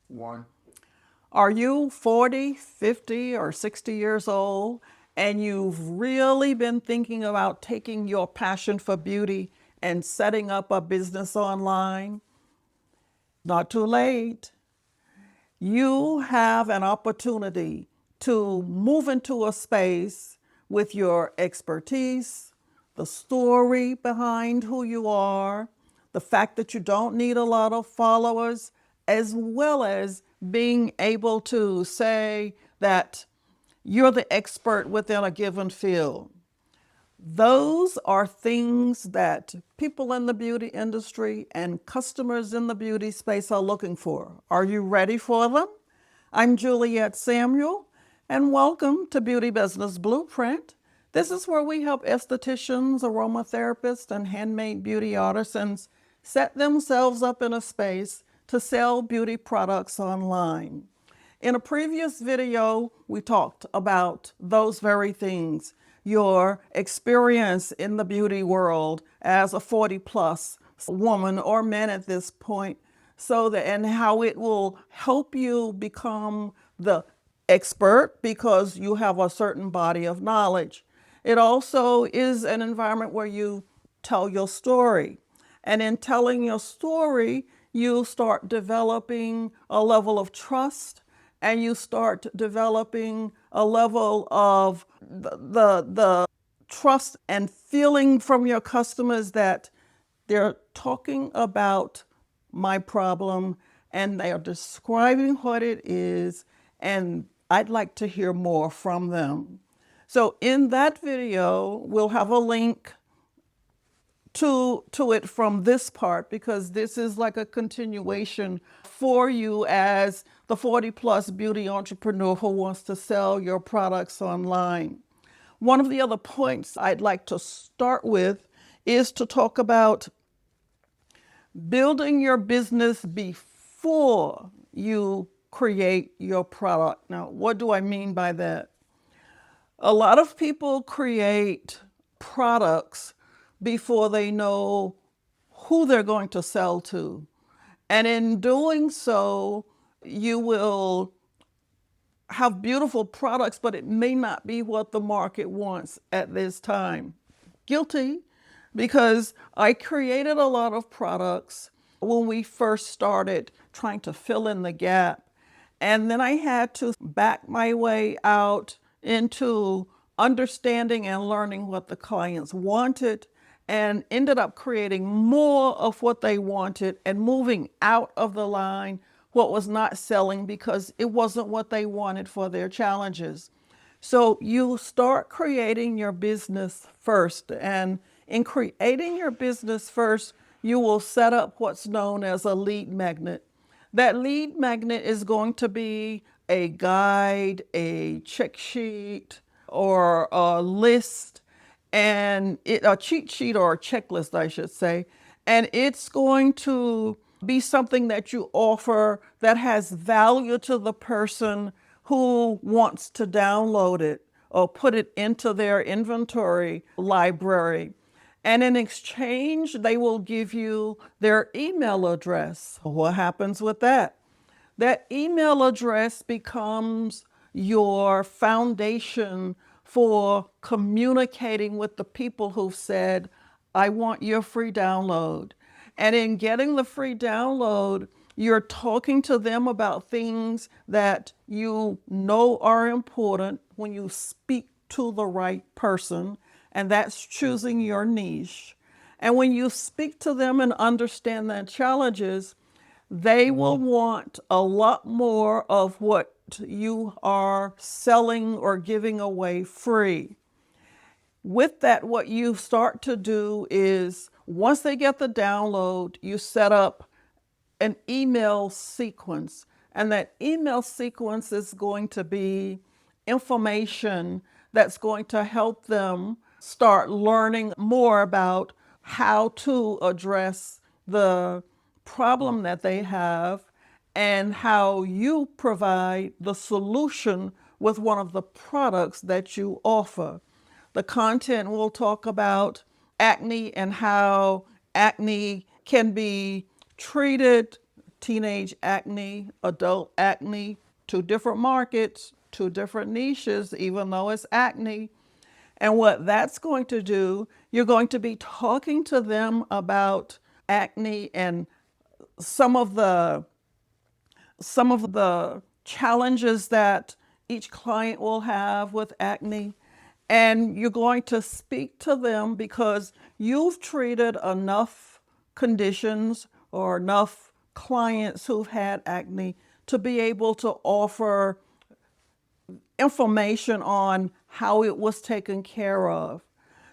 One. Are you 40, 50, or 60 years old and you've really been thinking about taking your passion for beauty and setting up a business online? Not too late. You have an opportunity to move into a space with your expertise, the story behind who you are, the fact that you don't need a lot of followers, as well as being able to say that you're the expert within a given field. Those are things that people in the beauty industry and customers in the beauty space are looking for. Are you ready for them? I'm Juliet Samuel, and welcome to Beauty Business Blueprint. This is where we help estheticians, aromatherapists, and handmade beauty artisans set themselves up in a space to sell beauty products online. In a previous video, we talked about those very things, your experience in the beauty world as a 40 plus woman or man at this point, so that and how it will help you become the expert because you have a certain body of knowledge. It also is an environment where you tell your story. And in telling your story, you start developing a level of trust and you start developing a level of the trust and feeling from your customers that they're talking about my problem and they are describing what it is, and I'd like to hear more from them. So in that video, we'll have a link to it from this part because this is like a continuation for you as the 40 plus beauty entrepreneur who wants to sell your products online. One of the other points I'd like to start with is to talk about building your business before you create your product. Now, what do I mean by that? A lot of people create products before they know who they're going to sell to. And in doing so, you will have beautiful products, but it may not be what the market wants at this time. Guilty, because I created a lot of products when we first started trying to fill in the gap. And then I had to back my way out into understanding and learning what the clients wanted and ended up creating more of what they wanted and moving out of the line what was not selling because it wasn't what they wanted for their challenges. So you start creating your business first. And in creating your business first, you will set up what's known as a lead magnet. That lead magnet is going to be a guide, a check sheet, or a list, and a cheat sheet or a checklist, I should say. And it's going to be something that you offer that has value to the person who wants to download it or put it into their inventory library. And in exchange, they will give you their email address. What happens with that? That email address becomes your foundation for communicating with the people who've said, I want your free download. And in getting the free download, you're talking to them about things that you know are important when you speak to the right person, and that's choosing your niche. And when you speak to them and understand their challenges, they will want a lot more of what you are selling or giving away free. With that, what you start to do is once they get the download, you set up an email sequence. And that email sequence is going to be information that's going to help them start learning more about how to address the problem that they have and how you provide the solution with one of the products that you offer. The content will talk about acne and how acne can be treated, teenage acne, adult acne, two different markets, two different niches, even though it's acne. And what that's going to do, you're going to be talking to them about acne and some of the challenges that each client will have with acne. And you're going to speak to them because you've treated enough conditions or enough clients who've had acne to be able to offer information on how it was taken care of.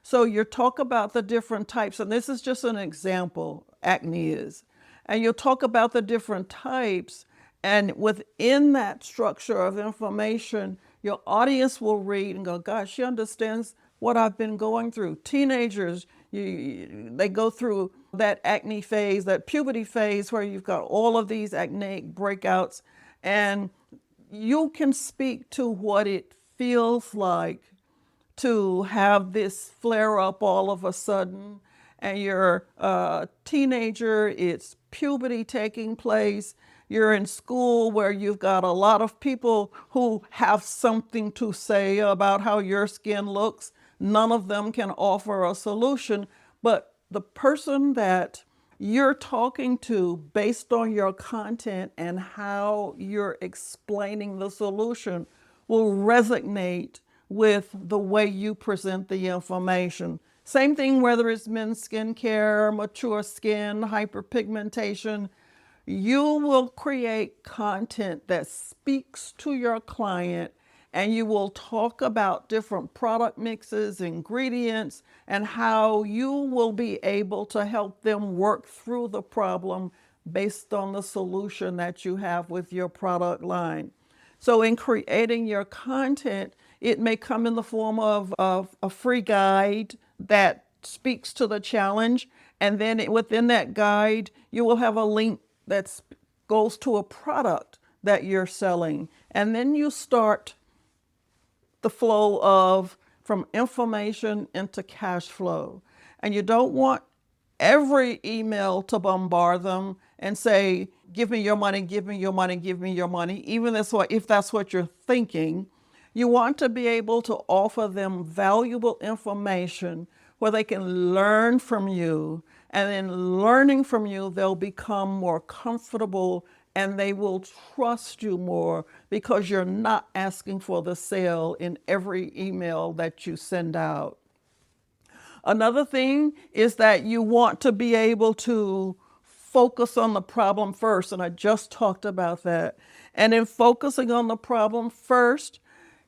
So you talk about the different types, and this is just an example, acne is. And you'll talk about the different types, and within that structure of information, your audience will read and go, gosh, she understands what I've been going through. Teenagers, they go through that acne phase, that puberty phase where you've got all of these acneic breakouts, and you can speak to what it feels like to have this flare up all of a sudden, and you're a teenager, it's puberty taking place, you're in school where you've got a lot of people who have something to say about how your skin looks. None of them can offer a solution, but the person that you're talking to, based on your content and how you're explaining the solution, will resonate with the way you present the information. Same thing whether it's men's skincare, mature skin, hyperpigmentation. You will create content that speaks to your client, and you will talk about different product mixes, ingredients, and how you will be able to help them work through the problem based on the solution that you have with your product line. So in creating your content, it may come in the form of a free guide that speaks to the challenge. And then within that guide, you will have a link that goes to a product that you're selling. And then you start the flow of from information into cash flow. And you don't want every email to bombard them and say, give me your money, give me your money, give me your money, even if that's what you're thinking. You want to be able to offer them valuable information where they can learn from you. And in learning from you, they'll become more comfortable and they will trust you more because you're not asking for the sale in every email that you send out. Another thing is that you want to be able to focus on the problem first, and I just talked about that. And in focusing on the problem first,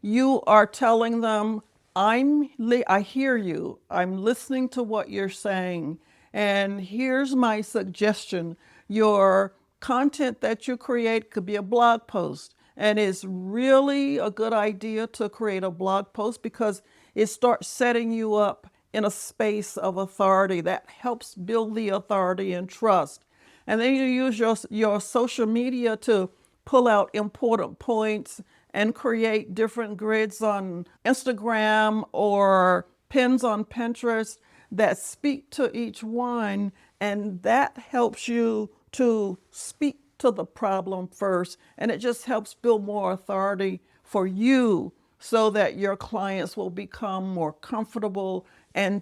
you are telling them, I hear you. I'm listening to what you're saying. And here's my suggestion. Your content that you create could be a blog post. And it's really a good idea to create a blog post because it starts setting you up in a space of authority that helps build the authority and trust. And then you use your social media to pull out important points and create different grids on Instagram or pins on Pinterest that speak to each one. And that helps you to speak to the problem first. And it just helps build more authority for you so that your clients will become more comfortable and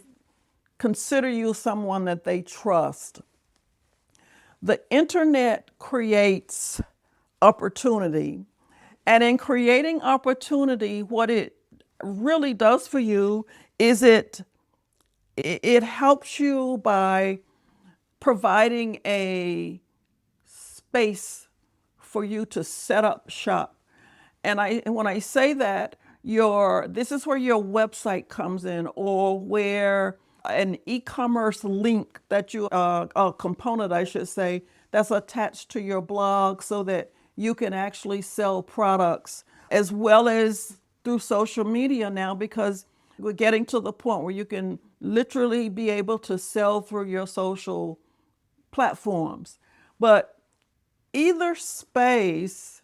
consider you someone that they trust. The internet creates opportunity. And in creating opportunity, what it really does for you is it helps you by providing a space for you to set up shop. And when I say that, this is where your website comes in, or where an e-commerce link that a component, I should say, that's attached to your blog so that you can actually sell products, as well as through social media now, because we're getting to the point where you can literally be able to sell through your social platforms. But either space,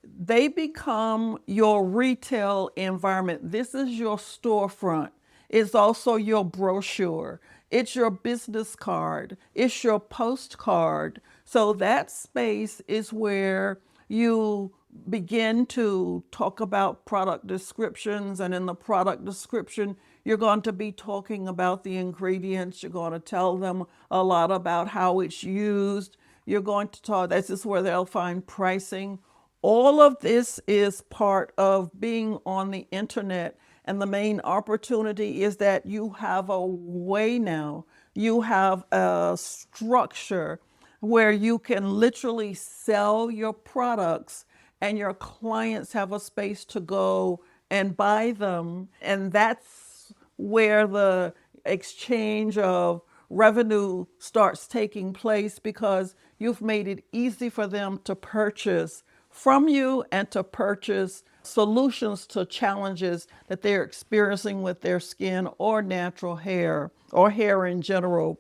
they become your retail environment. This is your storefront. It's also your brochure. It's your business card. It's your postcard. So that space is where you begin to talk about product descriptions. And in the product description, you're going to be talking about the ingredients. You're going to tell them a lot about how it's used. You're going to talk, this is where they'll find pricing. All of this is part of being on the internet. And the main opportunity is that you have a way now, you have a structure where you can literally sell your products and your clients have a space to go and buy them. And that's where the exchange of revenue starts taking place, because you've made it easy for them to purchase from you and to purchase solutions to challenges that they're experiencing with their skin or natural hair or hair in general.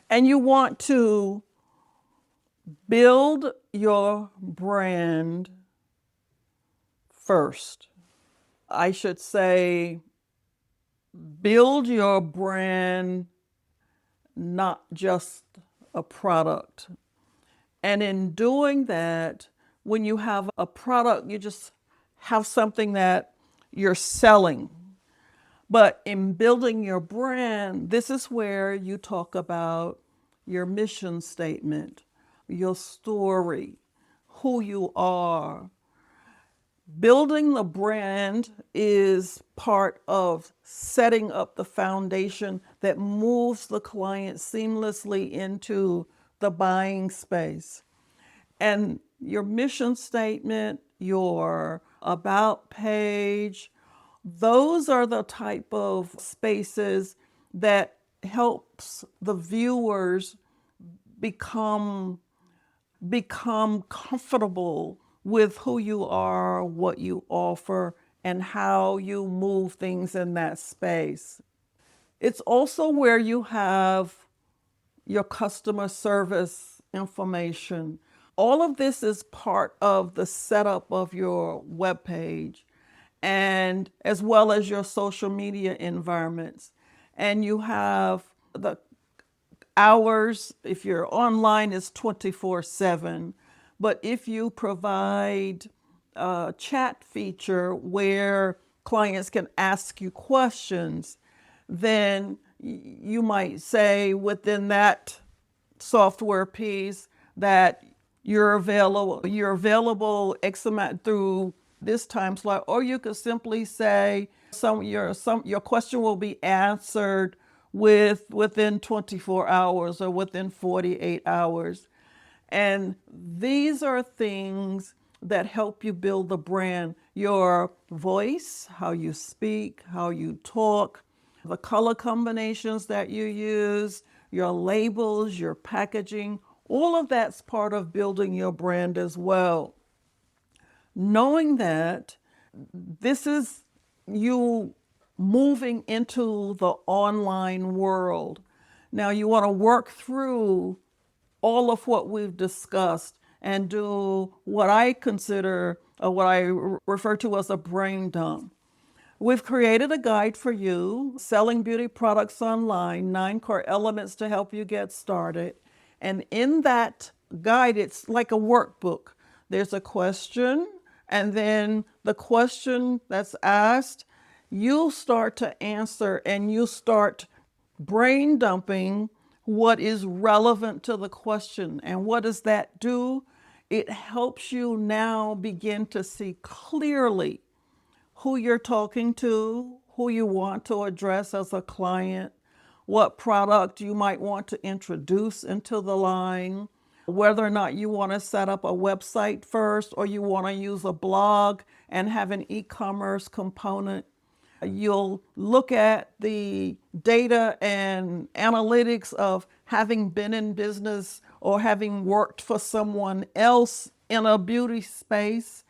And you want to build your brand first. I should say, build your brand, not just a product. And in doing that, when you have a product, you just have something that you're selling. But in building your brand, this is where you talk about your mission statement, your story, who you are. Building the brand is part of setting up the foundation that moves the client seamlessly into the buying space. And your mission statement, your about page, those are the type of spaces that helps the viewers become comfortable with who you are, what you offer, and how you move things in that space. It's also where you have your customer service information. All of this is part of the setup of your web page, and as well as your social media environments. And you have the hours, if you're online, is 24/7. But if you provide a chat feature where clients can ask you questions, then you might say within that software piece that you're available X amount through this time slot, or you could simply say your question will be answered within 24 hours or within 48 hours. And these are things that help you build the brand. Your voice, how you speak, how you talk, the color combinations that you use, your labels, your packaging, all of that's part of building your brand as well. Knowing that this is you moving into the online world. Now you want to work through all of what we've discussed and do what I consider, what I refer to as a brain dump. We've created a guide for you, Selling Beauty Products Online, 9 core elements to help you get started. And in that guide, it's like a workbook. There's a question, and then the question that's asked, you'll start to answer and you start brain dumping what is relevant to the question. And what does that do? It helps you now begin to see clearly who you're talking to, who you want to address as a client, what product you might want to introduce into the line, whether or not you want to set up a website first or you want to use a blog and have an e-commerce component. You'll look at the data and analytics of having been in business or having worked for someone else in a beauty space.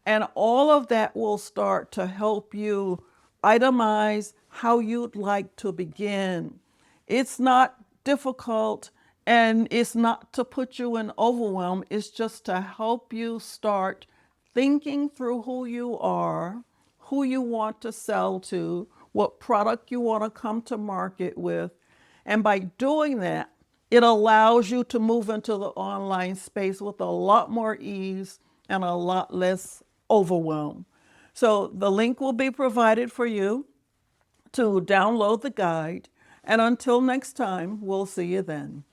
And all of that will start to help you itemize how you'd like to begin. It's not difficult and it's not to put you in overwhelm. It's just to help you start thinking through who you are, who you want to sell to, what product you want to come to market with. And by doing that, It allows you to move into the online space with a lot more ease and a lot less overwhelm. So the link will be provided for you to download the guide. And until next time, we'll see you then.